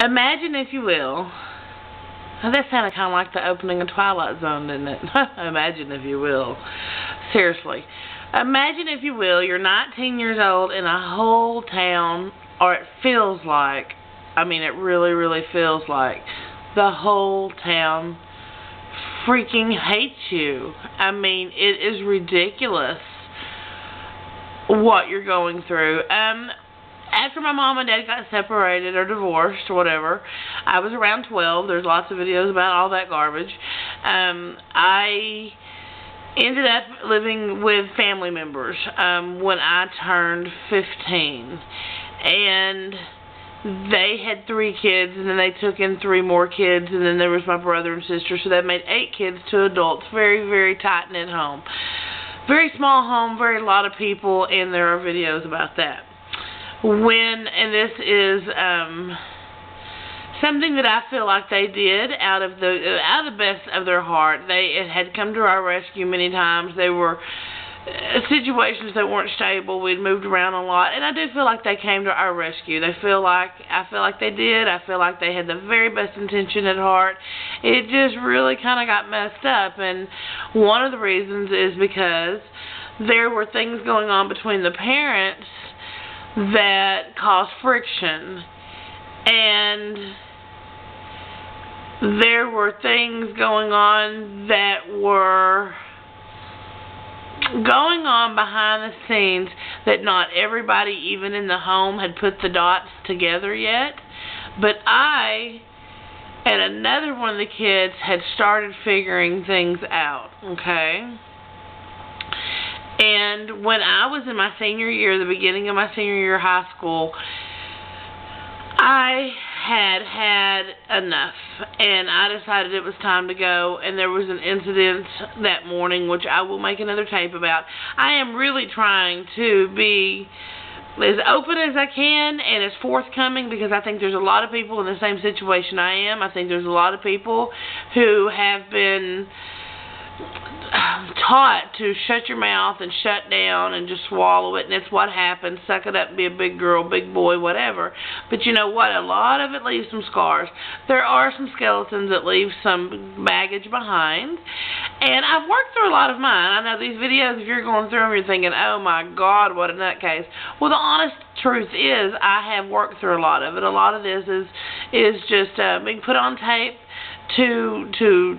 Imagine, if you will, now that sounded kind of like the opening of Twilight Zone, didn't it? Imagine, if you will. Seriously. Imagine, if you will, you're 19 years old in a whole town, or it feels like, I mean, it really, really feels like the whole town freaking hates you. I mean, it is ridiculous what you're going through. After my mom and dad got separated or divorced or whatever, I was around 12. There's lots of videos about all that garbage. I ended up living with family members when I turned 15. And they had 3 kids, and then they took in 3 more kids, and then there was my brother and sister, so that made 8 kids, 2 adults. Very, very tight-knit home. Very small home, very lot of people, and there are videos about that. And this is something that I feel like they did out of the best of their heart. It had come to our rescue many times. They were situations that weren't stable. We'd moved around a lot, and I do feel like they came to our rescue. I feel like they did. I feel like they had the very best intention at heart. It just really kind of got messed up, and one of the reasons is because there were things going on between the parents that caused friction, and there were things going on that were going on behind the scenes that not everybody, even in the home, had put the dots together yet. But I and another one of the kids had started figuring things out, okay? And when I was in my senior year, the beginning of my senior year of high school, I had enough, and I decided it was time to go, and there was an incident that morning, which I will make another tape about. I am really trying to be as open as I can and as forthcoming, because I think there's a lot of people in the same situation I am. I think there's a lot of people who have been taught to shut your mouth and shut down and just swallow it, and it's what happens. Suck it up and be a big girl, big boy, whatever. But you know what? A lot of it leaves some scars. There are some skeletons that leave some baggage behind, and I've worked through a lot of mine. I know these videos, if you're going through them, you're thinking, oh my God, what a nutcase. Well, the honest truth is I have worked through a lot of it. A lot of this is just being put on tape to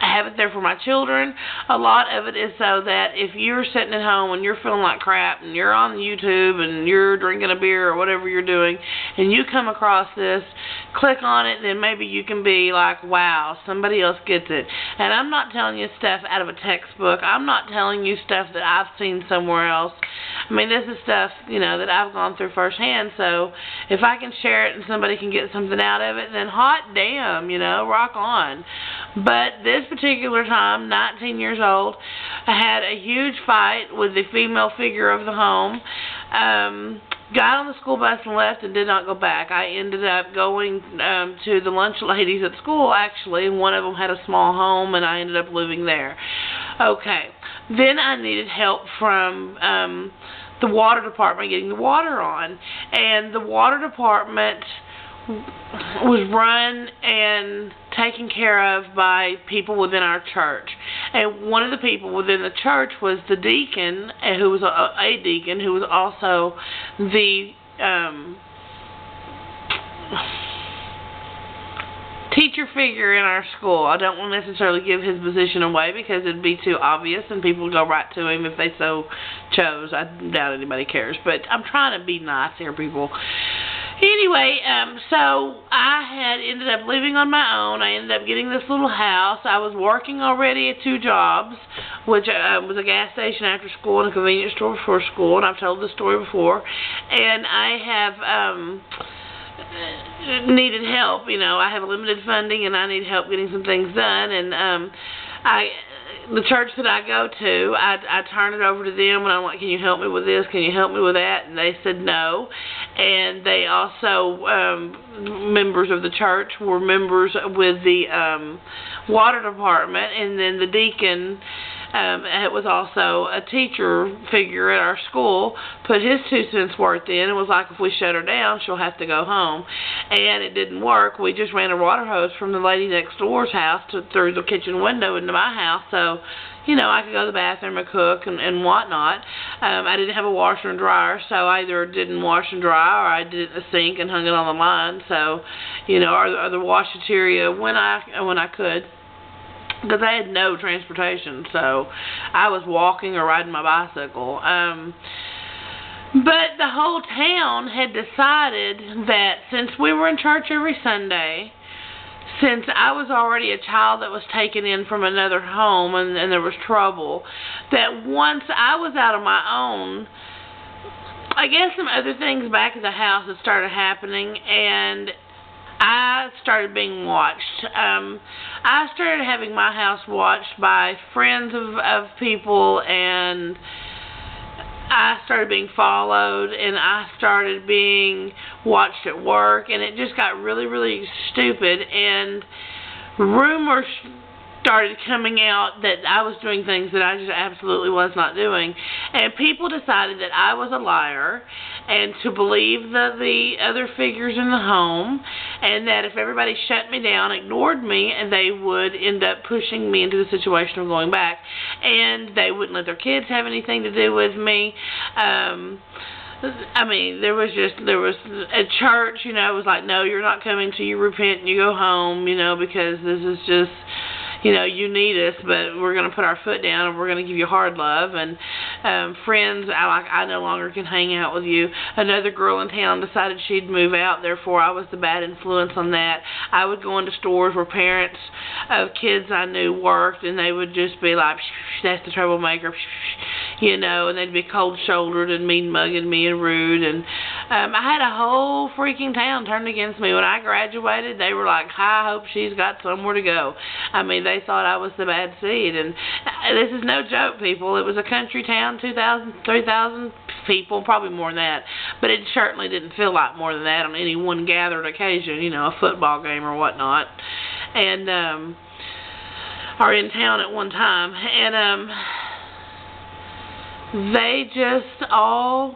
have it there for my children. A lot of it is so that if you're sitting at home and you're feeling like crap and you're on YouTube and you're drinking a beer or whatever you're doing and you come across this, click on it, then maybe you can be like, wow, somebody else gets it. And I'm not telling you stuff out of a textbook. I'm not telling you stuff that I've seen somewhere else. I mean, this is stuff, you know, that I've gone through firsthand. So if I can share it and somebody can get something out of it, then hot damn, you know, rock on. But this particular time, 19 years old, I had a huge fight with the female figure of the home. Got on the school bus and left and did not go back. I ended up going to the lunch ladies at school, actually, and one of them had a small home, and I ended up living there. Okay. Then I needed help from the water department getting the water on. And the water department was run and taken care of by people within our church. And one of the people within the church was the deacon, who was a deacon, who was also the teacher figure in our school. I don't want to necessarily give his position away because it'd be too obvious and people would go right to him if they so chose. I doubt anybody cares, but I'm trying to be nice here, people. Anyway, so I had ended up living on my own. I ended up getting this little house. I was working already at 2 jobs, which was a gas station after school and a convenience store before school, and I've told this story before. And I have needed help. You know, I have limited funding, and I need help getting some things done. And the church that I go to, I turn it over to them, and I'm like, can you help me with this? Can you help me with that? And they said no. And they also, members of the church were members with the water department, and then the deacon it was also a teacher figure at our school, put his 2 cents worth in, and was like, if we shut her down, she'll have to go home. And it didn't work. We just ran a water hose from the lady next door's house through the kitchen window into my house, so I could go to the bathroom and cook and whatnot. I didn't have a washer and dryer, so I either didn't wash and dry or I did it in the sink and hung it on the line. So, or the washateria when I could, because I had no transportation, so I was walking or riding my bicycle. But the whole town had decided that since we were in church every Sunday, since I was already a child that was taken in from another home and there was trouble, that once I was out on my own, I guess some other things back at the house had started happening, and I started being watched. I started having my house watched by friends of people, and I started being followed, and I started being watched at work, and it just got really, really stupid, and rumors started coming out that I was doing things that I just absolutely was not doing, and people decided that I was a liar, and to believe the other figures in the home, and that if everybody shut me down, ignored me, and they would end up pushing me into the situation of going back, and they wouldn't let their kids have anything to do with me. I mean, there was a church, it was like, no, you're not coming till you repent and you go home, because this is just, you need us, but we're going to put our foot down and we're going to give you hard love. And friends, I no longer can hang out with you. Another girl in town decided she'd move out, therefore I was the bad influence on that. I would go into stores where parents of kids I knew worked, and they would just be like, that's the troublemaker, and they'd be cold-shouldered and mean-mugging me and rude. And I had a whole freaking town turned against me. When I graduated, they were like, I hope she's got somewhere to go. I mean, they thought I was the bad seed. And this is no joke, people. It was a country town, 2,000, 3,000 people, probably more than that. But it certainly didn't feel like more than that on any one gathered occasion, a football game or whatnot. And, or in town at one time. And, they all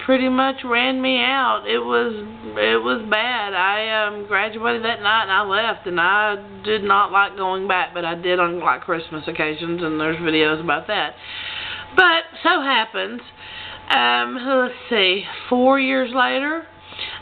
pretty much ran me out. It was bad. I graduated that night and I left, and I did not like going back, but I did on like Christmas occasions, and there's videos about that. But so happens, let's see, 4 years later,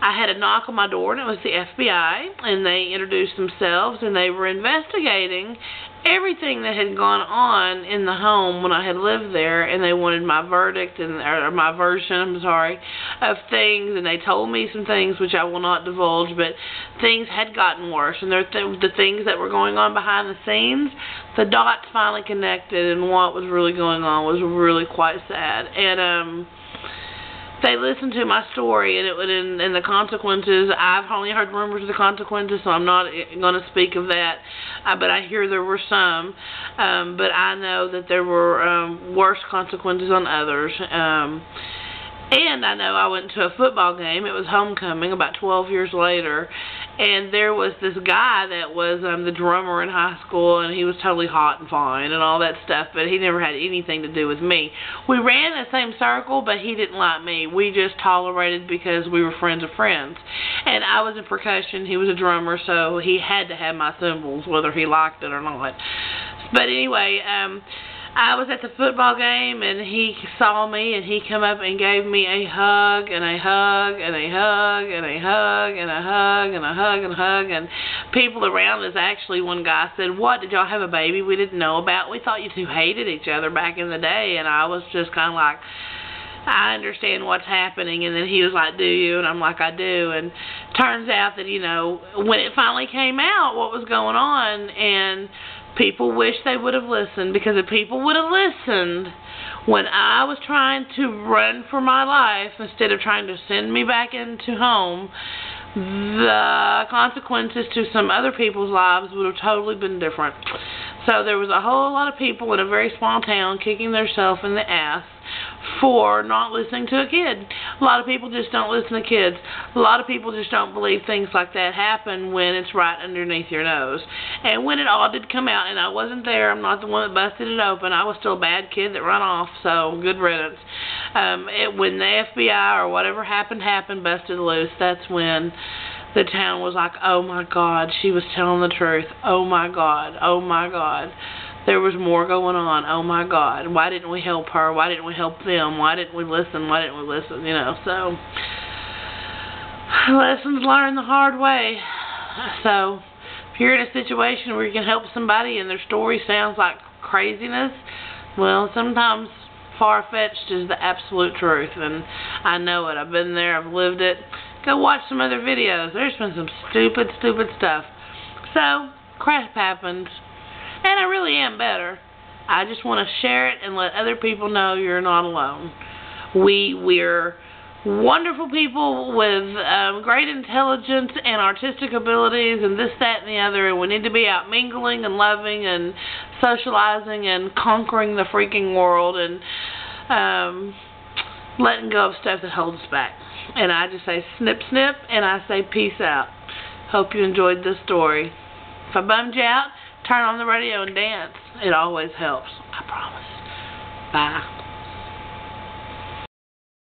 I had a knock on my door, and it was the FBI, and they introduced themselves, and they were investigating everything that had gone on in the home when I had lived there, and they wanted my verdict, or my version, of things, and they told me some things which I will not divulge, but things had gotten worse, and the things that were going on behind the scenes, the dots finally connected, and what was really going on was really quite sad. And they listened to my story, and the consequences. I've only heard rumors of the consequences, so I'm not going to speak of that. But I hear there were some. But I know that there were worse consequences on others. And I know I went to a football game. It was homecoming about 12 years later. And there was this guy that was the drummer in high school, and he was totally hot and fine and all that stuff, but he never had anything to do with me. We ran in the same circle, but he didn't like me. We just tolerated because we were friends of friends. And I was in percussion. He was a drummer, so he had to have my cymbals, whether he liked it or not. But anyway, I was at the football game, and he saw me, and he came up and gave me a hug, and a hug, and a hug, and a hug, and a hug, and a hug, and a hug, and people around us, actually, one guy said, what, did y'all have a baby we didn't know about? We thought you two hated each other back in the day. And I was just kind of like, I understand what's happening. And then he was like, do you? And I'm like, I do. And turns out that, when it finally came out what was going on, and people wish they would have listened, because if people would have listened when I was trying to run for my life instead of trying to send me back into home, the consequences to some other people's lives would have totally been different. So there was a whole lot of people in a very small town kicking themselves in the ass for not listening to a kid. A lot of people just don't listen to kids. A lot of people just don't believe things like that happen when it's right underneath your nose. And when it all did come out, and I wasn't there, I'm not the one that busted it open, I was still a bad kid that run off, so good riddance. When the FBI or whatever happened, busted loose, that's when the town was like, oh my God, she was telling the truth. Oh my God, oh my God. There was more going on. Oh my God. Why didn't we help her? Why didn't we help them? Why didn't we listen? Why didn't we listen? You know, so lessons learned the hard way. So if you're in a situation where you can help somebody and their story sounds like craziness, well, sometimes far-fetched is the absolute truth, and I know it. I've been there. I've lived it. Go watch some other videos. There's been some stupid stuff. So crap happens. And I really am better. I just want to share it and let other people know you're not alone. We're wonderful people with great intelligence and artistic abilities and this, that, and the other. And we need to be out mingling and loving and socializing and conquering the freaking world and letting go of stuff that holds us back. And I just say snip, snip, and I say peace out. Hope you enjoyed this story. If I bummed you out, turn on the radio and dance. It always helps. I promise. Bye.